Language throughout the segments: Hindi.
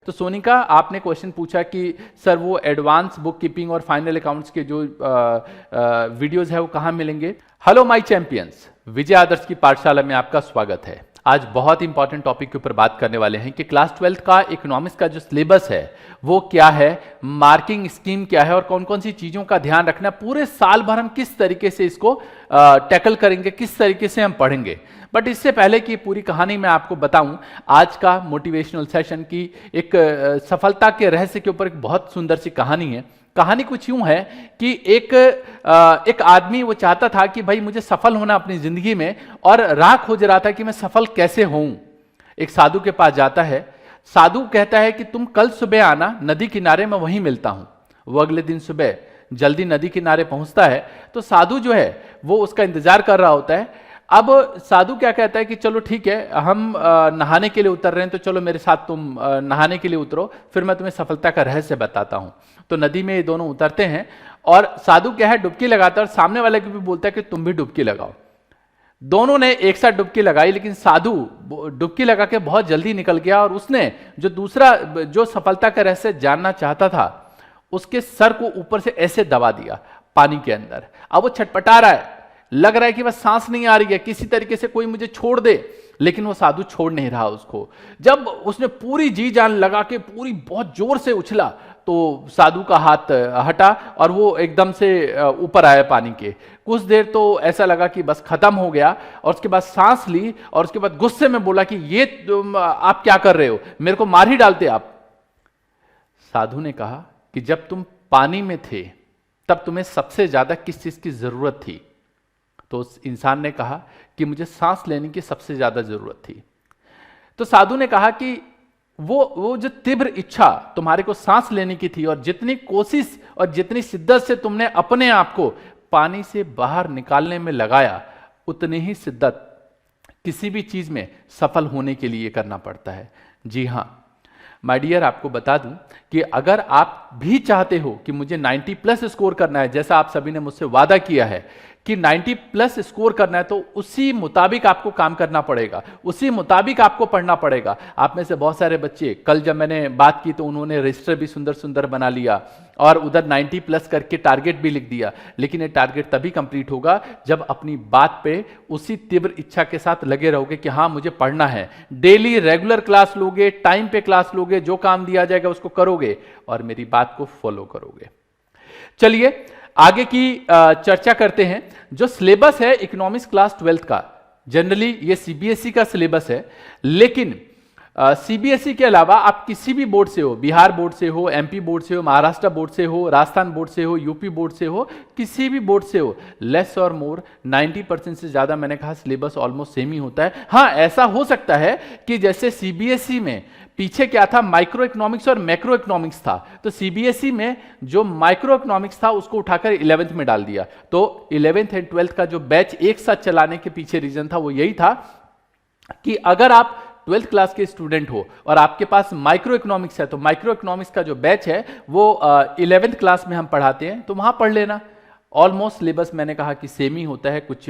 तो सोनिका, आपने क्वेश्चन पूछा कि सर वो एडवांस बुक कीपिंग और फाइनल अकाउंट्स के जो वीडियोस है वो कहाँ मिलेंगे। हेलो माय चैंपियंस, विजय आदर्श की पाठशाला में आपका स्वागत है। आज बहुत इंपॉर्टेंट टॉपिक के ऊपर बात करने वाले हैं कि क्लास 12 का इकोनॉमिक्स का जो सिलेबस है वो क्या है, मार्किंग स्कीम क्या है और कौन कौन सी चीज़ों का ध्यान रखना, पूरे साल भर हम किस तरीके से इसको टैकल करेंगे, किस तरीके से हम पढ़ेंगे। बट इससे पहले कि पूरी कहानी मैं आपको बताऊं, आज का मोटिवेशनल सेशन की एक सफलता के रहस्य के ऊपर एक बहुत सुंदर सी कहानी है। कहानी कुछ यूं है कि एक आदमी वो चाहता था कि भाई मुझे सफल होना अपनी जिंदगी में, और राह खोज रहा था कि मैं सफल कैसे होऊं। एक साधु के पास जाता है। साधु कहता है कि तुम कल सुबह आना नदी किनारे, मैं वहीं मिलता हूं। वो अगले दिन सुबह जल्दी नदी किनारे पहुंचता है। तो साधु जो है वो उसका इंतजार कर रहा होता है। अब साधु क्या कहता है कि चलो ठीक है, हम नहाने के लिए उतर रहे हैं, तो चलो मेरे साथ तुम नहाने के लिए उतरो, फिर मैं तुम्हें सफलता का रहस्य बताता हूं। तो नदी में ये दोनों उतरते हैं और साधु क्या है, डुबकी लगाता है और सामने वाले को भी बोलता है कि तुम भी डुबकी लगाओ। दोनों ने एक साथ डुबकी लगाई, लेकिन साधु डुबकी लगा के बहुत जल्दी निकल गया और उसने जो दूसरा जो सफलता का रहस्य जानना चाहता था उसके सर को ऊपर से ऐसे दबा दिया पानी के अंदर। अब वो छटपटा रहा है, लग रहा है कि बस सांस नहीं आ रही है, किसी तरीके से कोई मुझे छोड़ दे, लेकिन वो साधु छोड़ नहीं रहा उसको। जब उसने पूरी जी जान लगा के पूरी बहुत जोर से उछला तो साधु का हाथ हटा और वो एकदम से ऊपर आया पानी के। कुछ देर तो ऐसा लगा कि बस खत्म हो गया, और उसके बाद सांस ली और उसके बाद गुस्से में बोला कि ये आप क्या कर रहे हो, मेरे को मार ही डालते आप। साधु ने कहा कि जब तुम पानी में थे तब तुम्हें सबसे ज्यादा किस चीज की जरूरत थी? तो उस इंसान ने कहा कि मुझे सांस लेने की सबसे ज्यादा जरूरत थी। तो साधु ने कहा कि वो जो तीव्र इच्छा तुम्हारे को सांस लेने की थी, और जितनी कोशिश और जितनी शिद्दत से तुमने अपने आप को पानी से बाहर निकालने में लगाया, उतनी ही शिद्दत किसी भी चीज में सफल होने के लिए करना पड़ता है। जी हां माय डियर, आपको बता दूं कि अगर आप भी चाहते हो कि मुझे 90 प्लस स्कोर करना है, जैसा आप सभी ने मुझसे वादा किया है कि 90 प्लस स्कोर करना है, तो उसी मुताबिक आपको काम करना पड़ेगा, उसी मुताबिक आपको पढ़ना पड़ेगा। आप में से बहुत सारे बच्चे, कल जब मैंने बात की तो उन्होंने रजिस्टर भी सुंदर सुंदर बना लिया और उधर 90 प्लस करके टारगेट भी लिख दिया, लेकिन ये टारगेट तभी कंप्लीट होगा जब अपनी बात पे उसी तीव्र इच्छा के साथ लगे रहोगे कि हाँ मुझे पढ़ना है। डेली रेगुलर क्लास लोगे, टाइम पे क्लास लोगे, जो काम दिया जाएगा उसको करोगे और मेरी बात को फॉलो करोगे। चलिए आगे की चर्चा करते हैं। जो सिलेबस है इकोनॉमिक्स क्लास 12 का, जनरली ये सीबीएसई का सिलेबस है, लेकिन सीबीएसई के अलावा आप किसी भी बोर्ड से हो, बिहार बोर्ड से हो, एमपी बोर्ड से हो, महाराष्ट्र बोर्ड से हो, राजस्थान बोर्ड से हो, यूपी बोर्ड से हो, किसी भी बोर्ड से हो, लेस और मोर 90% से ज्यादा मैंने कहा सिलेबस ऑलमोस्ट सेम ही होता है। हाँ, ऐसा हो सकता है कि जैसे सीबीएसई में पीछे क्या था, माइक्रो इकोनॉमिक्स और मैक्रो इकोनॉमिक्स था, तो सीबीएसई में जो माइक्रो इकोनॉमिक्स था उसको उठाकर 11th में डाल दिया। तो 11th एंड 12th का जो बैच एक साथ चलाने के पीछे रीजन था वो यही था कि अगर आप 12th क्लास के स्टूडेंट हो और आपके पास माइक्रो इकोनॉमिक्स है, तो माइक्रो इकोनॉमिक्स का जो बैच है वो 11th क्लास में हम पढ़ाते हैं, तो वहां पढ़ लेना। ऑलमोस्ट सिलेबस मैंने कहा कि सेम ही होता है, कुछ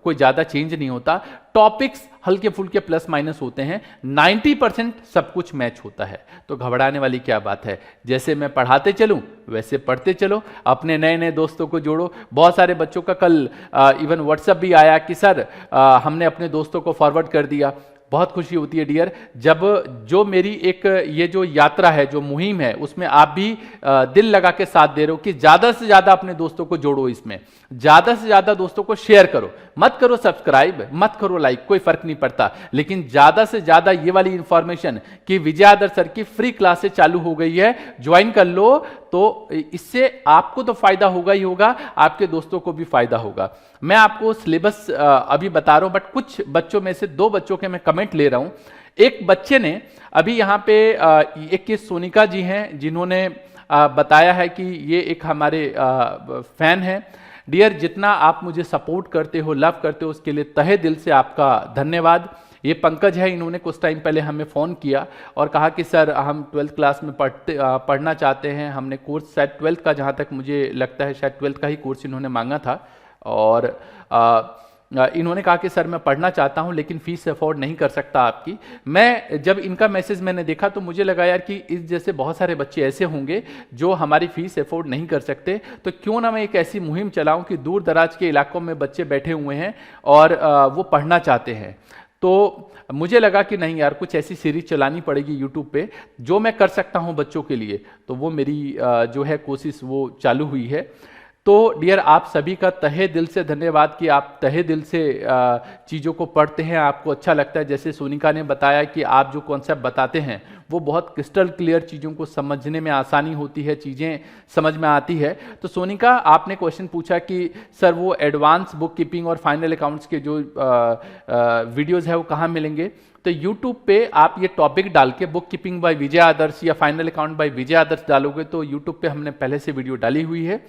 कोई ज़्यादा चेंज नहीं होता। टॉपिक्स हल्के फुल्के प्लस माइनस होते हैं, 90% सब कुछ मैच होता है, तो घबराने वाली क्या बात है। जैसे मैं पढ़ाते चलूं वैसे पढ़ते चलो, अपने नए नए दोस्तों को जोड़ो। बहुत सारे बच्चों का कल इवन व्हाट्सएप भी आया कि सर हमने अपने दोस्तों को फॉरवर्ड कर दिया। बहुत खुशी होती है डियर, जब जो मेरी एक ये जो यात्रा है, जो मुहिम है, उसमें आप भी दिल लगा के साथ दे रहे हो कि ज्यादा से ज्यादा अपने दोस्तों को जोड़ो, इसमें ज्यादा से ज्यादा दोस्तों को शेयर करो। मत करो सब्सक्राइब, मत करो लाइक, कोई फर्क नहीं पड़ता, लेकिन ज्यादा से ज्यादा ये वाली इंफॉर्मेशन कि विजय आदर्श सर की फ्री क्लासेस चालू हो गई है, ज्वाइन कर लो, तो इससे आपको तो फायदा होगा ही होगा, आपके दोस्तों को भी फायदा होगा। मैं आपको सिलेबस अभी बता रहा हूं, बट कुछ बच्चों में से 2 बच्चों के मैं कमेंट ले रहा हूं। एक बच्चे ने अभी यहाँ पे एक सोनिका जी हैं जिन्होंने बताया है कि ये एक हमारे फैन है। डियर, जितना आप मुझे सपोर्ट करते हो, लव करते हो, उसके लिए तहे दिल से आपका धन्यवाद। ये पंकज है, इन्होंने कुछ टाइम पहले हमें फ़ोन किया और कहा कि सर हम 12th क्लास में पढ़ना चाहते हैं। हमने कोर्स शायद 12th का, जहाँ तक मुझे लगता है शायद 12th का ही कोर्स इन्होंने मांगा था, और इन्होंने कहा कि सर मैं पढ़ना चाहता हूं लेकिन फीस अफोर्ड नहीं कर सकता आपकी। मैं जब इनका मैसेज मैंने देखा तो मुझे लगा यार कि इस जैसे बहुत सारे बच्चे ऐसे होंगे जो हमारी फीस अफोर्ड नहीं कर सकते, तो क्यों ना मैं एक ऐसी मुहिम चलाऊं कि दूर दराज के इलाकों में बच्चे बैठे हुए हैं और वो पढ़ना चाहते हैं। तो मुझे लगा कि नहीं यार, कुछ ऐसी सीरीज चलानी पड़ेगी यूट्यूब पे जो मैं कर सकता हूं बच्चों के लिए। तो वो मेरी जो है कोशिश वो चालू हुई है। तो डियर, आप सभी का तहे दिल से धन्यवाद कि आप तहे दिल से चीज़ों को पढ़ते हैं, आपको अच्छा लगता है। जैसे सोनिका ने बताया कि आप जो कॉन्सेप्ट बताते हैं वो बहुत क्रिस्टल क्लियर, चीज़ों को समझने में आसानी होती है, चीज़ें समझ में आती है। तो सोनिका, आपने क्वेश्चन पूछा कि सर वो एडवांस बुक कीपिंग और फाइनल अकाउंट्स के जो वीडियोज़ है वो कहाँ मिलेंगे? तो YouTube पे आप ये टॉपिक डाल के बुक कीपिंग बाय विजय आदर्श या फाइनल अकाउंट बाय विजय आदर्श डालोगे तो YouTube पे हमने पहले से वीडियो डाली हुई है।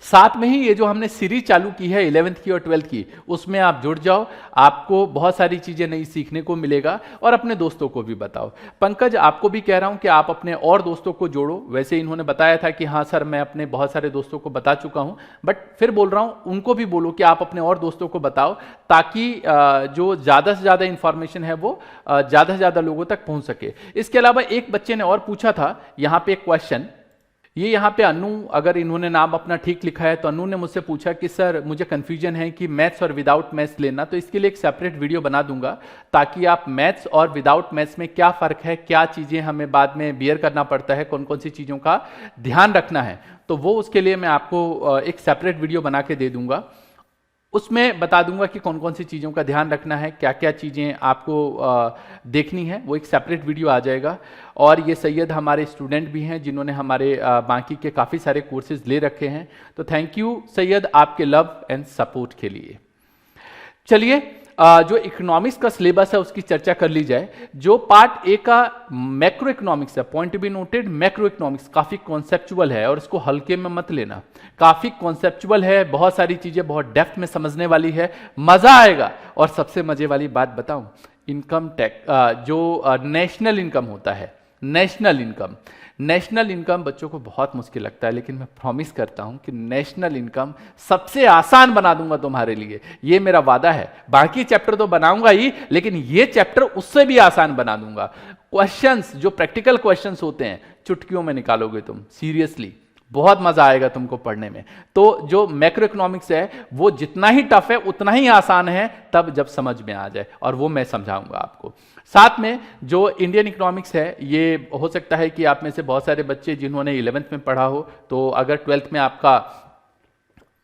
साथ में ही ये जो हमने सीरीज चालू की है 11th की और 12th की, उसमें आप जुड़ जाओ, आपको बहुत सारी चीजें नई सीखने को मिलेगा और अपने दोस्तों को भी बताओ। पंकज, आपको भी कह रहा हूं कि आप अपने और दोस्तों को जोड़ो। वैसे इन्होंने बताया था कि हाँ सर मैं अपने बहुत सारे दोस्तों को बता चुका हूं, बट फिर बोल रहा हूं उनको भी बोलो कि आप अपने और दोस्तों को बताओ, ताकि जो ज्यादा से ज्यादा इंफॉर्मेशन है वो ज्यादा से ज्यादा लोगों तक पहुंच सके। इसके अलावा एक बच्चे ने और पूछा था यहाँ पे एक क्वेश्चन, ये यहाँ पे अनु, अगर इन्होंने नाम अपना ठीक लिखा है, तो अनु ने मुझसे पूछा कि सर मुझे कंफ्यूजन है कि मैथ्स और विदाउट मैथ्स लेना, तो इसके लिए एक सेपरेट वीडियो बना दूंगा ताकि आप मैथ्स और विदाउट मैथ्स में क्या फ़र्क है, क्या चीज़ें हमें बाद में बियर करना पड़ता है, कौन कौन सी चीज़ों का ध्यान रखना है, तो वो उसके लिए मैं आपको एक सेपरेट वीडियो बना के दे दूंगा। उसमें बता दूंगा कि कौन कौन सी चीज़ों का ध्यान रखना है, क्या क्या चीज़ें आपको देखनी है, वो एक सेपरेट वीडियो आ जाएगा। और ये सैयद हमारे स्टूडेंट भी हैं जिन्होंने हमारे बाकी के काफ़ी सारे कोर्सेज ले रखे हैं। तो थैंक यू सैयद आपके लव एंड सपोर्ट के लिए। चलिए जो इकोनॉमिक्स का सिलेबस है उसकी चर्चा कर ली जाए। जो पार्ट ए का मैक्रो इकोनॉमिक्स है, point be noted, macro economics काफी कॉन्सेप्चुअल है और इसको हल्के में मत लेना, काफी कॉन्सेप्चुअल है, बहुत सारी चीजें बहुत डेप्थ में समझने वाली है, मजा आएगा। और सबसे मजे वाली बात बताऊं, इनकम टैक्स जो नेशनल इनकम होता है, नेशनल इनकम बच्चों को बहुत मुश्किल लगता है, लेकिन मैं प्रॉमिस करता हूं कि नेशनल इनकम सबसे आसान बना दूंगा तुम्हारे लिए, ये मेरा वादा है। बाकी चैप्टर तो बनाऊंगा ही, लेकिन ये चैप्टर उससे भी आसान बना दूंगा। क्वेश्चंस, जो प्रैक्टिकल क्वेश्चंस होते हैं, चुटकियों में निकालोगे तुम, सीरियसली बहुत मजा आएगा तुमको पढ़ने में। तो जो मैक्रो इकोनॉमिक्स है वो जितना ही टफ है उतना ही आसान है, तब जब समझ में आ जाए, और वो मैं समझाऊंगा आपको। साथ में जो इंडियन इकोनॉमिक्स है, ये हो सकता है कि आप में से बहुत सारे बच्चे जिन्होंने 11th में पढ़ा हो, तो अगर 12th में आपका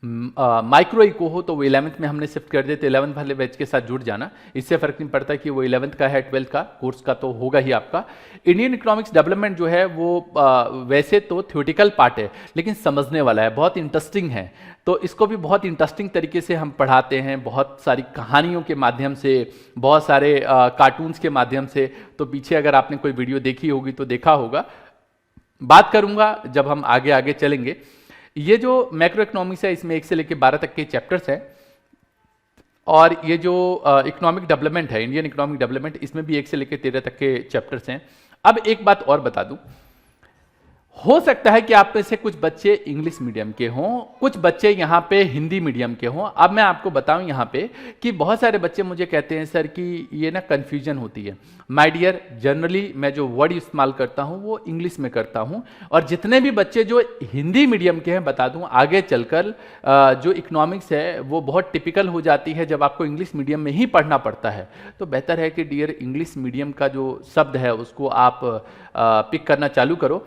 माइक्रो इको हो तो वो 11th में हमने शिफ्ट कर देते, 11th वाले बैच के साथ जुड़ जाना, इससे फर्क नहीं पड़ता कि वो 11th का है 12th का कोर्स का तो होगा ही आपका। इंडियन इकोनॉमिक्स डेवलपमेंट जो है वो वैसे तो थ्योरेटिकल पार्ट है, लेकिन समझने वाला है, बहुत इंटरेस्टिंग है। तो इसको भी बहुत इंटरेस्टिंग तरीके से हम पढ़ाते हैं, बहुत सारी कहानियों के माध्यम से, बहुत सारे कार्टून्स के माध्यम से। तो पीछे अगर आपने कोई वीडियो देखी होगी तो देखा होगा, बात करूंगा जब हम आगे आगे चलेंगे। ये जो मैक्रो इकोनॉमिक्स है इसमें 1 से लेकर 12 तक के चैप्टर्स हैं, और ये जो इकोनॉमिक डेवलपमेंट है, इंडियन इकोनॉमिक डेवलपमेंट, इसमें भी 1 से लेकर 13 तक के चैप्टर्स हैं। अब एक बात और बता दूं, हो सकता है कि आप में से कुछ बच्चे इंग्लिश मीडियम के हों, कुछ बच्चे यहाँ पे हिंदी मीडियम के हों। अब मैं आपको बताऊं यहाँ पे कि बहुत सारे बच्चे मुझे कहते हैं सर कि ये ना कन्फ्यूजन होती है। माय डियर, जनरली मैं जो वर्ड इस्तेमाल करता हूँ वो इंग्लिश में करता हूँ, और जितने भी बच्चे जो हिंदी मीडियम के हैं, बता दूँ आगे चलकर जो इकोनॉमिक्स है वो बहुत टिपिकल हो जाती है जब आपको इंग्लिश मीडियम में ही पढ़ना पड़ता है। तो बेहतर है कि डियर इंग्लिश मीडियम का जो शब्द है उसको आप पिक करना चालू करो।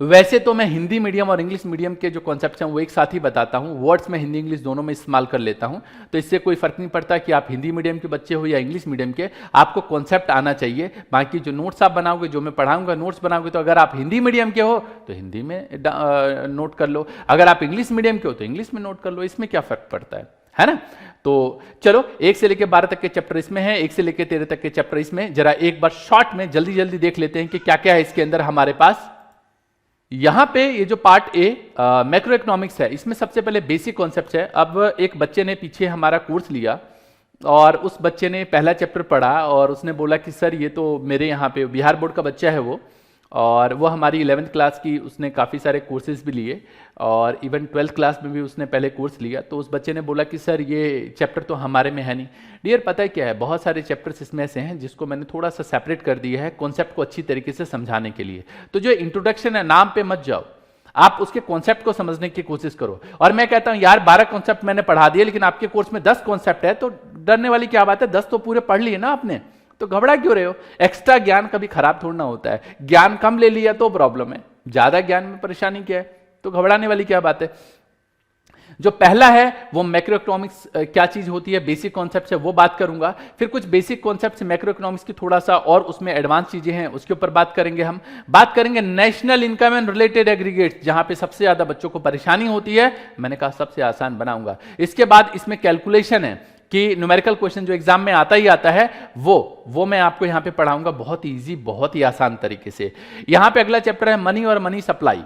वैसे तो मैं हिंदी मीडियम और इंग्लिश मीडियम के जो कॉन्सेप्ट्स हैं वो एक साथ ही बताता हूं, वर्ड्स में हिंदी इंग्लिश दोनों में इस्तेमाल कर लेता हूं, तो इससे कोई फर्क नहीं पड़ता कि आप हिंदी मीडियम के बच्चे हो या इंग्लिश मीडियम के, आपको कॉन्सेप्ट आना चाहिए। बाकी जो नोट्स आप बनाओगे, जो मैं पढ़ाऊंगा नोट्स बनाओगे, तो अगर आप हिंदी मीडियम के हो तो हिंदी में नोट कर लो, अगर आप इंग्लिश मीडियम के हो तो इंग्लिश में नोट कर लो, इसमें क्या फर्क पड़ता है ना। तो चलो 1 से लेकर 12 तक के चैप्टर इसमें है, 1 से लेकर 13 तक के चैप्टर इसमें। जरा एक बार शॉर्ट में जल्दी जल्दी देख लेते हैं कि क्या क्या है इसके अंदर हमारे पास। यहां पे ये जो पार्ट ए मैक्रो इकोनॉमिक्स है, इसमें सबसे पहले बेसिक कॉन्सेप्ट है। अब एक बच्चे ने पीछे हमारा कोर्स लिया और उस बच्चे ने पहला चैप्टर पढ़ा और उसने बोला कि सर ये तो मेरे यहाँ पे बिहार बोर्ड का बच्चा है वो, और वो हमारी 11th क्लास की उसने काफ़ी सारे कोर्सेज भी लिए और इवन 12th क्लास में भी उसने पहले कोर्स लिया। तो उस बच्चे ने बोला कि सर ये चैप्टर तो हमारे में है नहीं। डियर पता है क्या है, बहुत सारे चैप्टर्स इसमें ऐसे हैं जिसको मैंने थोड़ा सा सेपरेट कर दिया है कॉन्सेप्ट को अच्छी तरीके से समझाने के लिए। तो जो इंट्रोडक्शन है, नाम पे मत जाओ, आप उसके कॉन्सेप्ट को समझने की कोशिश करो। और मैं कहता हूं यार 12 कॉन्सेप्ट मैंने पढ़ा दिए लेकिन आपके कोर्स में 10 कॉन्सेप्ट है, तो डरने वाली क्या बात है, 10 तो पूरे पढ़ लिए ना आपने, तो घबरा क्यों रहे हो। एक्स्ट्रा ज्ञान कभी खराब थोड़ा ना होता है, ज्ञान कम ले लिया तो प्रॉब्लम है, ज्यादा ज्ञान में परेशानी क्या है, तो घबराने वाली क्या बात है। जो पहला है वो मैक्रो इकोनॉमिक्स क्या चीज होती है, बेसिक कॉन्सेप्ट है, वो बात करूंगा। फिर कुछ बेसिक कॉन्सेप्ट मैक्रो इकोनॉमिक्स की थोड़ा सा और उसमें एडवांस चीजें हैं उसके ऊपर बात करेंगे। हम बात करेंगे national income and related aggregates, जहां पे सबसे ज्यादा बच्चों को परेशानी होती है, मैंने कहा सबसे आसान बनाऊंगा। इसके बाद इसमें कैलकुलेशन है कि न्यूमेरिकल क्वेश्चन जो एग्जाम में आता ही आता है, वो मैं आपको यहां पे पढ़ाऊंगा बहुत इजी, बहुत ही आसान तरीके से। यहां पे अगला चैप्टर है मनी और मनी सप्लाई।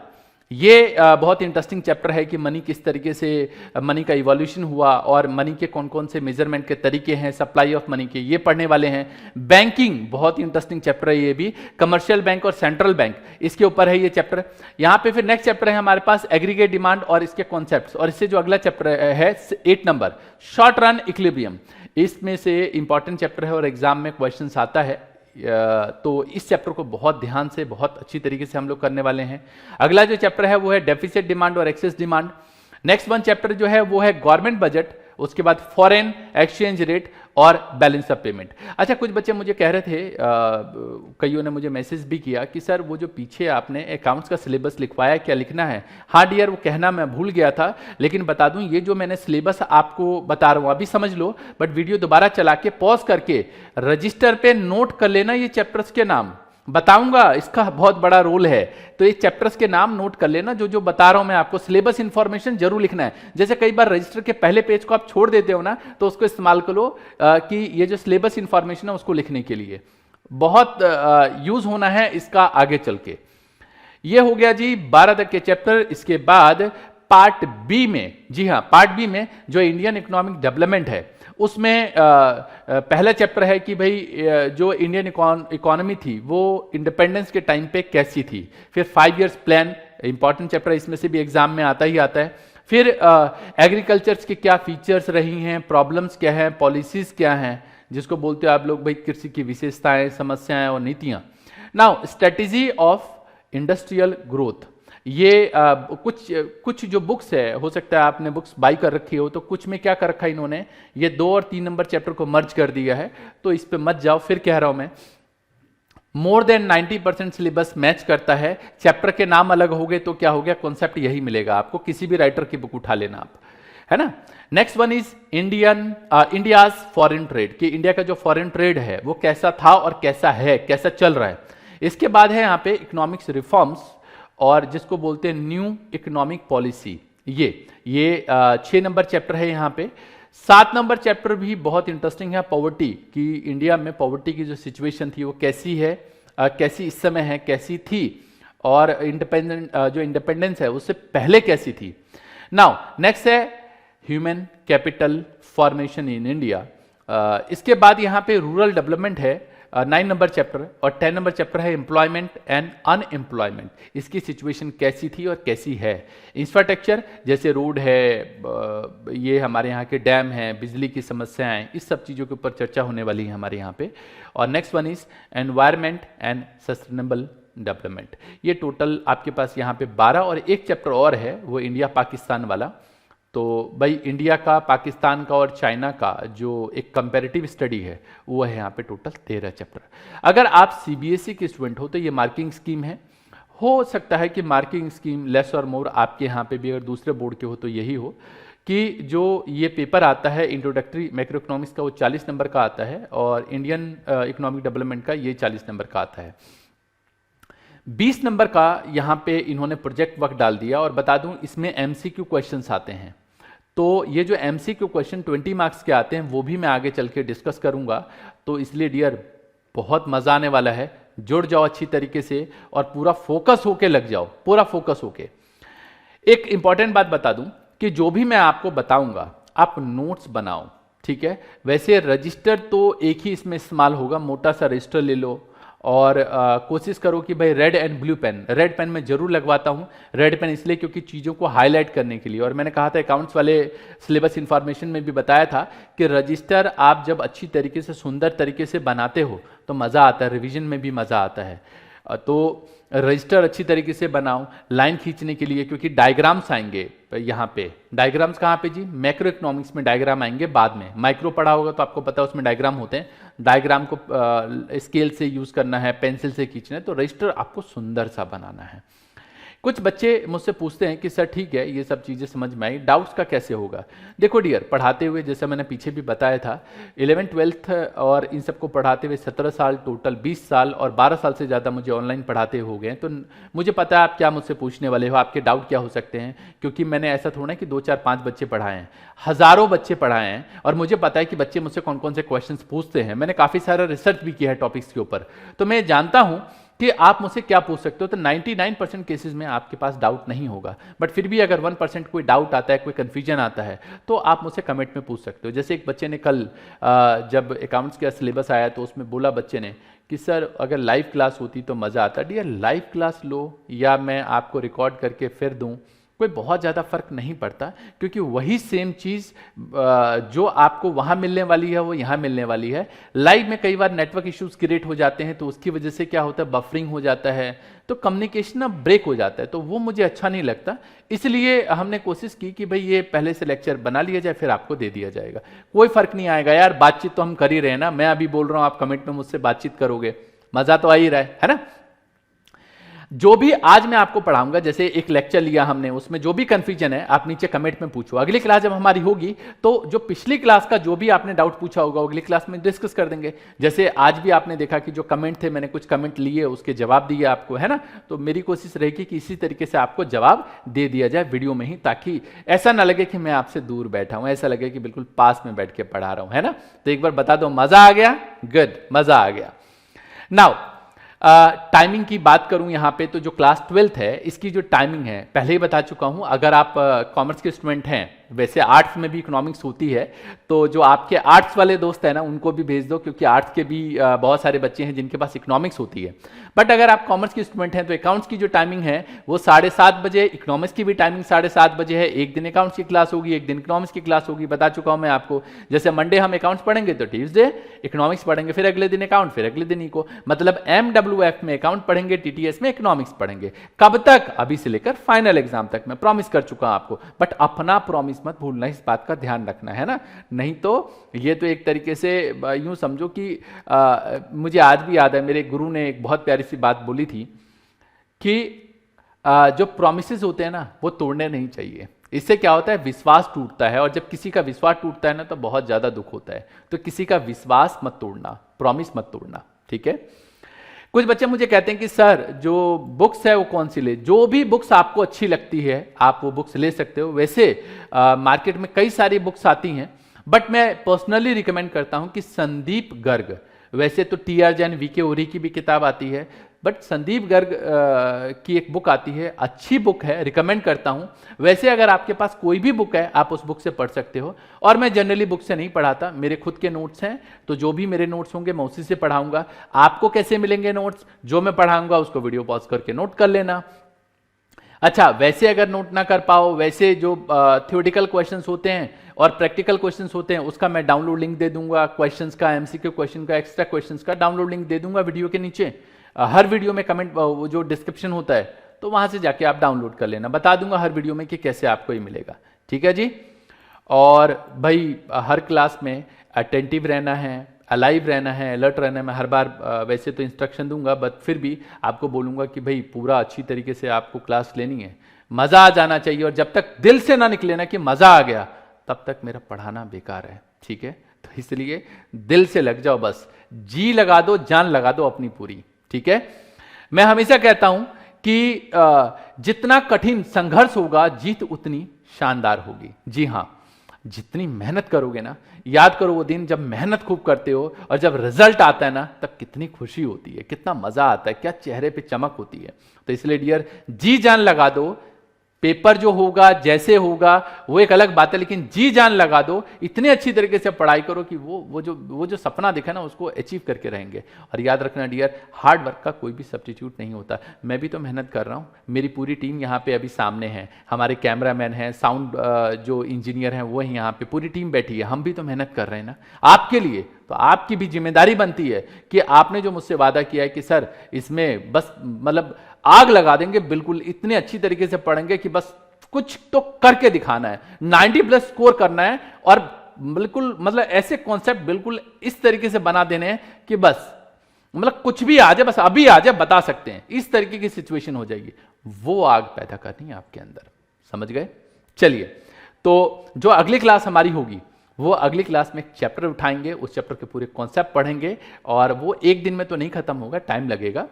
ये बहुत इंटरेस्टिंग चैप्टर है कि मनी किस तरीके से, मनी का इवोल्यूशन हुआ और मनी के कौन कौन से मेजरमेंट के तरीके हैं, सप्लाई ऑफ मनी के, ये पढ़ने वाले हैं। बैंकिंग बहुत इंटरेस्टिंग चैप्टर है ये भी, कमर्शियल बैंक और सेंट्रल बैंक, इसके ऊपर है ये चैप्टर। यहाँ पे फिर नेक्स्ट चैप्टर है हमारे पास एग्रीगेट डिमांड और इसके कॉन्सेप्ट्स, और इससे जो अगला चैप्टर है 8 नंबर शॉर्ट रन इक्विलिब्रियम, इसमें से इंपॉर्टेंट चैप्टर है और एग्जाम में क्वेश्चन आता है। तो इस चैप्टर को बहुत ध्यान से, बहुत अच्छी तरीके से हम लोग करने वाले हैं। अगला जो चैप्टर है वो है डेफिसिट डिमांड और excess demand. Next one chapter जो है वो है गवर्नमेंट बजट, उसके बाद फॉरेन एक्सचेंज रेट और बैलेंस ऑफ पेमेंट। अच्छा, कुछ बच्चे मुझे कह रहे थे, कईयों ने मुझे मैसेज भी किया कि सर वो जो पीछे आपने अकाउंट्स का सिलेबस लिखवाया क्या लिखना है। हाँ डियर, वो कहना मैं भूल गया था, लेकिन बता दूं ये जो मैंने सिलेबस आपको बता रहा हूं अभी समझ लो, बट वीडियो दोबारा चला के पॉज करके रजिस्टर पे नोट कर लेना ये चैप्टर्स के नाम, बताऊंगा इसका बहुत बड़ा रोल है। तो ये चैप्टर्स के नाम नोट कर लेना, जो जो बता रहा हूं मैं आपको, सिलेबस इंफॉर्मेशन जरूर लिखना है। जैसे कई बार रजिस्टर के पहले पेज को आप छोड़ देते हो ना, तो उसको इस्तेमाल करो कि ये जो सिलेबस इंफॉर्मेशन है उसको लिखने के लिए बहुत यूज होना है इसका आगे चल के। ये हो गया जी 12 तक के चैप्टर। इसके बाद पार्ट बी में, जी हाँ पार्ट बी में जो इंडियन इकोनॉमिक डेवलपमेंट है उसमें पहला चैप्टर है कि भाई जो इंडियन इकोनॉमी थी वो इंडिपेंडेंस के टाइम पे कैसी थी। फिर 5 इयर्स प्लान, इंपॉर्टेंट चैप्टर, इसमें से भी एग्जाम में आता ही आता है। फिर एग्रीकल्चर के क्या फीचर्स रही हैं, प्रॉब्लम्स क्या हैं, पॉलिसीज क्या हैं, जिसको बोलते हो आप लोग भाई कृषि की विशेषताएं, समस्याएं और नीतियां। Now strategy of industrial growth, ये कुछ जो बुक्स है, हो सकता है आपने बुक्स बाई कर रखी हो, तो कुछ में क्या कर रखा है इन्होंने, ये 2 और 3 नंबर चैप्टर को मर्ज कर दिया है, तो इस पे मत जाओ। फिर कह रहा हूं मैं, मोर देन 90% सिलेबस मैच करता है। चैप्टर के नाम अलग हो गए तो क्या हो गया, कॉन्सेप्ट यही मिलेगा आपको, किसी भी राइटर की बुक उठा लेना आप, है ना। Next one is India's foreign trade, कि इंडिया का जो फॉरेन ट्रेड है वो कैसा था और कैसा है, कैसा चल रहा है। इसके बाद है यहाँ पे इकोनॉमिक्स रिफॉर्म्स और जिसको बोलते हैं न्यू इकोनॉमिक पॉलिसी, ये 6 नंबर चैप्टर है यहाँ पे। 7 नंबर चैप्टर भी बहुत इंटरेस्टिंग है, पॉवर्टी, कि इंडिया में पॉवर्टी की जो सिचुएशन थी वो कैसी है, कैसी इस समय है, कैसी थी, और जो इंडिपेंडेंस है उससे पहले कैसी थी। नाउ नेक्स्ट है human capital formation in India. इसके बाद यहाँ पे रूरल डेवलपमेंट है 9 नंबर चैप्टर, और 10 नंबर चैप्टर है एम्प्लॉयमेंट एंड अनएम्प्लॉयमेंट, इसकी सिचुएशन कैसी थी और कैसी है। इंफ्रास्ट्रक्चर जैसे रोड है, ये हमारे यहाँ के डैम हैं, बिजली की समस्याएं, इस सब चीज़ों के ऊपर चर्चा होने वाली है हमारे यहाँ पे। और next one is environment and sustainable development. ये टोटल आपके पास यहाँ पे 12, और एक चैप्टर और है वो इंडिया पाकिस्तान वाला। तो भाई इंडिया का, पाकिस्तान का और चाइना का जो एक कंपैरेटिव स्टडी है वो है यहाँ पे टोटल 13 चैप्टर। अगर आप सीबीएसई के स्टूडेंट हो तो ये मार्किंग स्कीम है, हो सकता है कि मार्किंग स्कीम लेस और मोर आपके यहाँ पे भी अगर दूसरे बोर्ड के हो तो यही हो, कि जो ये पेपर आता है इंट्रोडक्टरी मैक्रो इकोनॉमिक्स का वो 40 नंबर का आता है, और इंडियन इकोनॉमिक डेवलपमेंट का ये 40 नंबर का आता है। 20 नंबर का यहाँ पे इन्होंने प्रोजेक्ट वर्क डाल दिया, और बता दूं इसमें एमसीक्यू क्वेश्चंस आते हैं। तो ये जो एमसीक्यू क्वेश्चन 20 मार्क्स के आते हैं वो भी मैं आगे चल के डिस्कस करूंगा, तो इसलिए डियर बहुत मजा आने वाला है, जुड़ जाओ अच्छी तरीके से और पूरा फोकस होके लग जाओ, पूरा फोकस होके। एक इंपॉर्टेंट बात बता दूं कि जो भी मैं आपको बताऊंगा आप नोट्स बनाओ, ठीक है। वैसे रजिस्टर तो एक ही इसमें इस्तेमाल होगा, मोटा सा रजिस्टर ले लो और कोशिश करो कि भाई red and blue pen, red pen मैं जरूर लगवाता हूँ। रेड पेन इसलिए क्योंकि चीज़ों को हाईलाइट करने के लिए, और मैंने कहा था अकाउंट्स वाले सिलेबस इंफॉर्मेशन में भी बताया था कि रजिस्टर आप जब अच्छी तरीके से सुंदर तरीके से बनाते हो तो मज़ा आता है, रिविजन में भी मज़ा आता है। तो रजिस्टर अच्छी तरीके से बनाओ लाइन खींचने के लिए, क्योंकि डायग्राम्स आएंगे यहाँ पे। डायग्राम्स कहाँ पे जी? मैक्रो इकोनॉमिक्स में डायग्राम आएंगे बाद में। माइक्रो पढ़ा होगा तो आपको पता है उसमें डायग्राम होते हैं। डायग्राम को स्केल से यूज करना है, पेंसिल से खींचना है, तो रजिस्टर आपको सुंदर सा बनाना है। कुछ बच्चे मुझसे पूछते हैं कि सर ठीक है ये सब चीज़ें समझ में आई, डाउट्स का कैसे होगा? देखो डियर, पढ़ाते हुए जैसे मैंने पीछे भी बताया था 11th 12th और इन सबको पढ़ाते हुए 17 साल टोटल, 20 साल और 12 साल से ज़्यादा मुझे ऑनलाइन पढ़ाते हो गए, तो मुझे पता है आप क्या मुझसे पूछने वाले हो, आपके डाउट क्या हो सकते हैं। क्योंकि मैंने ऐसा थोड़ा है कि 2 4 5 बच्चे पढ़ाए हैं, हज़ारों बच्चे पढ़ाए हैं, और मुझे पता है कि बच्चे मुझसे कौन कौन से क्वेश्चन पूछते हैं। मैंने काफ़ी सारा रिसर्च भी किया है टॉपिक्स के ऊपर, तो मैं जानता हूँ कि आप मुझसे क्या पूछ सकते हो। तो 99% केसेस में आपके पास डाउट नहीं होगा, बट फिर भी अगर 1% कोई डाउट आता है, कोई कन्फ्यूजन आता है, तो आप मुझसे कमेंट में पूछ सकते हो। जैसे एक बच्चे ने कल जब अकाउंट्स का सिलेबस आया तो उसमें बोला बच्चे ने कि सर अगर लाइव क्लास होती तो मज़ा आता। डियर, लाइव क्लास लो या मैं आपको रिकॉर्ड करके फिर दूँ, कोई बहुत ज़्यादा फर्क नहीं पड़ता, क्योंकि वही सेम चीज़ जो आपको वहाँ मिलने वाली है वो यहाँ मिलने वाली है। लाइव में कई बार नेटवर्क इश्यूज क्रिएट हो जाते हैं, तो उसकी वजह से क्या होता है, बफरिंग हो जाता है, तो कम्युनिकेशन ना ब्रेक हो जाता है, तो वो मुझे अच्छा नहीं लगता। इसलिए हमने कोशिश की कि भाई ये पहले से लेक्चर बना लिया जाए, फिर आपको दे दिया जाएगा। कोई फर्क नहीं आएगा यार, बातचीत तो हम कर ही रहे हैं ना। मैं अभी बोल रहा हूँ, आप कमेंट में मुझसे बातचीत करोगे, मज़ा तो आ ही रहा है ना। जो भी आज मैं आपको पढ़ाऊंगा, जैसे एक लेक्चर लिया हमने, उसमें जो भी कंफ्यूजन है आप नीचे कमेंट में पूछो। अगली क्लास जब हमारी होगी तो जो पिछली क्लास का जो भी आपने डाउट पूछा होगा अगली क्लास में डिस्कस कर देंगे। जैसे आज भी आपने देखा कि जो कमेंट थे, मैंने कुछ कमेंट लिए, उसके जवाब दिए आपको, है ना। तो मेरी कोशिश रहेगी कि इसी तरीके से आपको जवाब दे दिया जाए वीडियो में ही, ताकि ऐसा ना लगे कि मैं आपसे दूर बैठा हूं, ऐसा लगे कि बिल्कुल पास में बैठ के पढ़ा रहा हूं, है ना। तो एक बार बता दो, मजा आ गया? गुड, मजा आ गया। नाउ टाइमिंग की बात करूं यहां पे, तो जो क्लास 12th है इसकी जो टाइमिंग है पहले ही बता चुका हूं। अगर आप कॉमर्स के स्टूडेंट हैं, वैसे आर्ट्स में भी इकोनॉमिक्स होती है, तो जो आपके आर्ट्स वाले दोस्त हैं ना उनको भी भेज दो, क्योंकि आर्ट्स के भी बहुत सारे बच्चे हैं जिनके पास इकोनॉमिक्स होती है। बट अगर आप कॉमर्स के स्टूडेंट हैं तो अकाउंट्स की जो टाइमिंग है वो 7:30 बजे, इकोनॉमिक्स की भी टाइमिंग 7:30 बजे है। एक दिन अकाउंट्स की क्लास होगी, एक दिन इकोनॉमिक्स की क्लास होगी, बता चुका हूं मैं आपको। जैसे मंडे हम अकाउंट्स पढ़ेंगे तो ट्यूसडे इकोनॉमिक्स पढ़ेंगे, फिर अगले दिन अकाउंट, फिर अगले दिन इको, मतलब MWF में अकाउंट पढ़ेंगे, TTS में इकोनॉमिक्स पढ़ेंगे। कब तक? अभी से लेकर फाइनल एग्जाम तक, मैं प्रॉमिस कर चुका हूं आपको। बट अपना प्रॉमिस मत भूलना, इस बात का ध्यान रखना, है ना। नहीं तो ये तो एक तरीके से यूं समझो कि मुझे आज भी याद है, मेरे गुरु ने एक बहुत प्यारी सी बात बोली थी कि जो प्रॉमिसेस होते हैं ना वो तोड़ने नहीं चाहिए। इससे क्या होता है, विश्वास टूटता है, और जब किसी का विश्वास टूटता है ना तो बहुत ज्यादा दुख होता है। तो किसी का विश्वास मत तोड़ना, प्रॉमिस मत तोड़ना, ठीक है। कुछ बच्चे मुझे कहते हैं कि सर जो बुक्स है वो कौन सी ले? जो भी बुक्स आपको अच्छी लगती है आप वो बुक्स ले सकते हो। वैसे मार्केट में कई सारी बुक्स आती हैं, बट मैं पर्सनली रिकमेंड करता हूं कि संदीप गर्ग, वैसे तो TR जैन, VK ओरी की भी किताब आती है, बट संदीप गर्ग की एक बुक आती है, अच्छी बुक है, रिकमेंड करता हूं। वैसे अगर आपके पास कोई भी बुक है आप उस बुक से पढ़ सकते हो, और मैं जनरली बुक से नहीं पढ़ाता, मेरे खुद के नोट्स हैं, तो जो भी मेरे नोट्स होंगे मैं उसी से पढ़ाऊंगा। आपको कैसे मिलेंगे नोट्स? जो मैं पढ़ाऊंगा उसको वीडियो पॉज करके नोट कर लेना। अच्छा, वैसे अगर नोट ना कर पाओ, वैसे जो थ्योरेटिकल क्वेश्चंस होते हैं और प्रैक्टिकल क्वेश्चंस होते हैं उसका मैं डाउनलोड लिंक दे दूंगा, क्वेश्चंस का, MCQ क्वेश्चन का, एक्स्ट्रा क्वेश्चंस का डाउनलोड लिंक दे दूंगा वीडियो के नीचे। हर वीडियो में कमेंट, वो जो डिस्क्रिप्शन होता है तो वहां से जाके आप डाउनलोड कर लेना, बता दूंगा हर वीडियो में कि कैसे आपको ये मिलेगा, ठीक है जी। और भाई हर क्लास में अटेंटिव रहना है, अलाइव रहना है, अलर्ट रहना है। मैं हर बार वैसे तो इंस्ट्रक्शन दूंगा, बट फिर भी आपको बोलूंगा कि भाई पूरा अच्छी तरीके से आपको क्लास लेनी है, मजा आ जाना चाहिए, और जब तक दिल से ना निकले ना कि मजा आ गया तब तक मेरा पढ़ाना बेकार है, ठीक है। तो इसलिए दिल से लग जाओ, बस जी लगा दो, जान लगा दो अपनी पूरी, ठीक है। मैं हमेशा कहता हूं कि जितना कठिन संघर्ष होगा जीत उतनी शानदार होगी। जी हां, जितनी मेहनत करोगे ना, याद करो वो दिन जब मेहनत खूब करते हो और जब रिजल्ट आता है ना तब कितनी खुशी होती है, कितना मजा आता है, क्या चेहरे पे चमक होती है। तो इसलिए डियर जी जान लगा दो, पेपर जो होगा जैसे होगा वो एक अलग बात है, लेकिन जी जान लगा दो, इतने अच्छी तरीके से पढ़ाई करो कि वो जो सपना दिखा ना उसको अचीव करके रहेंगे। और याद रखना डियर, हार्ड वर्क का कोई भी सब्स्टिट्यूट नहीं होता। मैं भी तो मेहनत कर रहा हूँ, मेरी पूरी टीम यहाँ पे अभी सामने है, हमारे कैमरामैन हैं, साउंड जो इंजीनियर हैं वो यहाँ पे पूरी टीम बैठी है, हम भी तो मेहनत कर रहे हैं ना आपके लिए। तो आपकी भी जिम्मेदारी बनती है कि आपने जो मुझसे वादा किया है कि सर इसमें बस मतलब आग लगा देंगे, बिल्कुल इतने अच्छी तरीके से पढ़ेंगे कि बस कुछ तो करके दिखाना है, 90+ स्कोर करना है, और बिल्कुल मतलब ऐसे कॉन्सेप्ट बिल्कुल इस तरीके से बना देने हैं कि बस मतलब कुछ भी आ जाए, बस अभी आ जाए बता सकते हैं, इस तरीके की सिचुएशन हो जाएगी। वो आग पैदा करनी है आपके अंदर, समझ गए? चलिए, तो जो अगली क्लास हमारी होगी वो अगली क्लास में एक चैप्टर उठाएंगे, उस चैप्टर के पूरे कॉन्सेप्ट पढ़ेंगे, और वो एक दिन में तो नहीं खत्म होगा, टाइम लगेगा।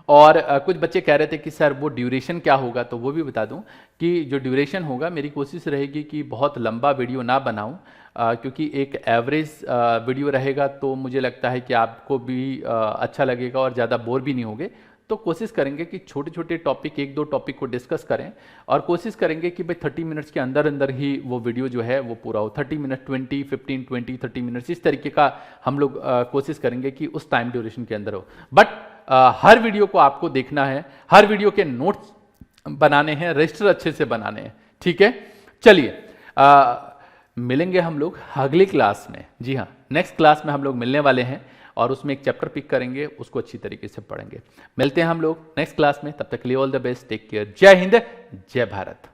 और कुछ बच्चे कह रहे थे कि सर वो ड्यूरेशन क्या होगा, तो वो भी बता दूं कि जो ड्यूरेशन होगा मेरी कोशिश रहेगी कि बहुत लंबा वीडियो ना बनाऊं, क्योंकि एक एवरेज वीडियो रहेगा तो मुझे लगता है कि आपको भी अच्छा लगेगा और ज़्यादा बोर भी नहीं होगे। तो कोशिश करेंगे कि छोटे छोटे टॉपिक, 1-2 टॉपिक को डिस्कस करें, और कोशिश करेंगे कि भाई 30 मिनट्स के अंदर अंदर ही वो वीडियो जो है वो पूरा हो। 30 मिनट, 30 मिनट्स इस तरीके का हम लोग कोशिश करेंगे कि उस टाइम ड्यूरेशन के अंदर हो। बट हर वीडियो को आपको देखना है, हर वीडियो के नोट्स बनाने हैं, रजिस्टर अच्छे से बनाने हैं, ठीक है? चलिए, मिलेंगे हम लोग अगली क्लास में। जी हाँ, नेक्स्ट क्लास में हम लोग मिलने वाले हैं और उसमें एक चैप्टर पिक करेंगे, उसको अच्छी तरीके से पढ़ेंगे। मिलते हैं हम लोग नेक्स्ट क्लास में, तब तक के लिए all the best, take care, जय हिंद, जय भारत।